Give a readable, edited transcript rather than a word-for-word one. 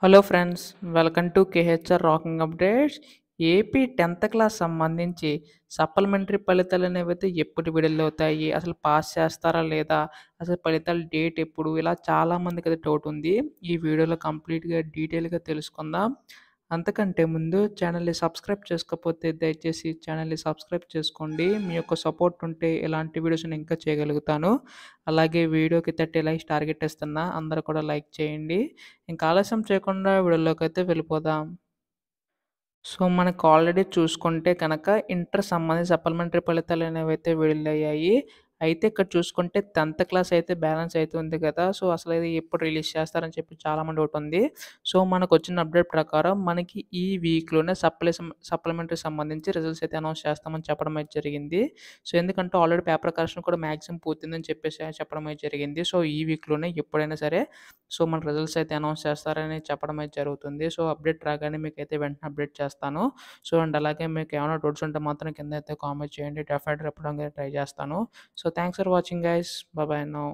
Hello friends, welcome to KHR rocking updates. AP 10th class సంబంధించి supplementary ఫలితాలు అనేవైతే ఎప్పుడు విడుదలవుతాయి, అసలు పాస్ చేస్తారా లేదా, అసలు ఫలితాల డేట్ ఎప్పుడు, ఇలా చాలామందికి అయితే డౌట్ ఉంది. ఈ వీడియోలో కంప్లీట్గా డీటెయిల్గా తెలుసుకుందాం. అంతకంటే ముందు ఛానల్ని సబ్స్క్రైబ్ చేసుకోకపోతే దయచేసి ఛానల్ని సబ్స్క్రైబ్ చేసుకోండి. మీ యొక్క సపోర్ట్ ఉంటే ఇలాంటి వీడియోస్ నేను ఇంకా చేయగలుగుతాను. అలాగే వీడియోకి 30 లైక్స్ టార్గెట్ ఇస్తున్నా, అందరూ కూడా లైక్ చేయండి. ఇంకా ఆలస్యం చేయకుండా వీడియోలోకైతే వెళ్ళిపోదాం. సో, మనకు ఆల్రెడీ చూసుకుంటే కనుక ఇంటర్ సంబంధించి సప్లిమెంటరీ ఫలితాలు అనేవైతే విడుదలయ్యాయి. అయితే ఇక్కడ చూసుకుంటే 10th క్లాస్ అయితే బ్యాలెన్స్ అయితే ఉంది కదా! సో, అసలు ఇది ఎప్పుడు రిలీజ్ చేస్తారని చెప్పి చాలామంది డౌట్ ఉంది. సో, మనకొచ్చిన అప్డేట్ ప్రకారం మనకి ఈ వీక్‌లోనే సప్లిమెంటరీ సంబంధించి రిజల్ట్స్ అయితే అనౌన్స్ చేస్తామని చెప్పడం అయితే జరిగింది. సో, ఎందుకంటే ఆల్రెడీ పేపర్ కరెక్షన్ కూడా మాక్సిమం పూర్తయిందని చెప్పేసి చెప్పడం అయితే జరిగింది. సో, ఈ వీక్‌లోనే ఎప్పుడైనా సరే సో, మన రిజల్ట్స్ అయితే అనౌన్స్ చేస్తారని చెప్పడం అయితే జరుగుతుంది. సో, అప్డేట్ రాగానే మీకైతే వెంటనే అప్డేట్ చేస్తాను. సో, అండ్ అలాగే మీకేమైనా డౌట్స్ ఉంటే మాత్రం కింద అయితే కామెంట్ చేయండి. డెఫినెట్‌గా చెప్పడానికి ట్రై చేస్తాను. So, thanks for watching guys. By by now.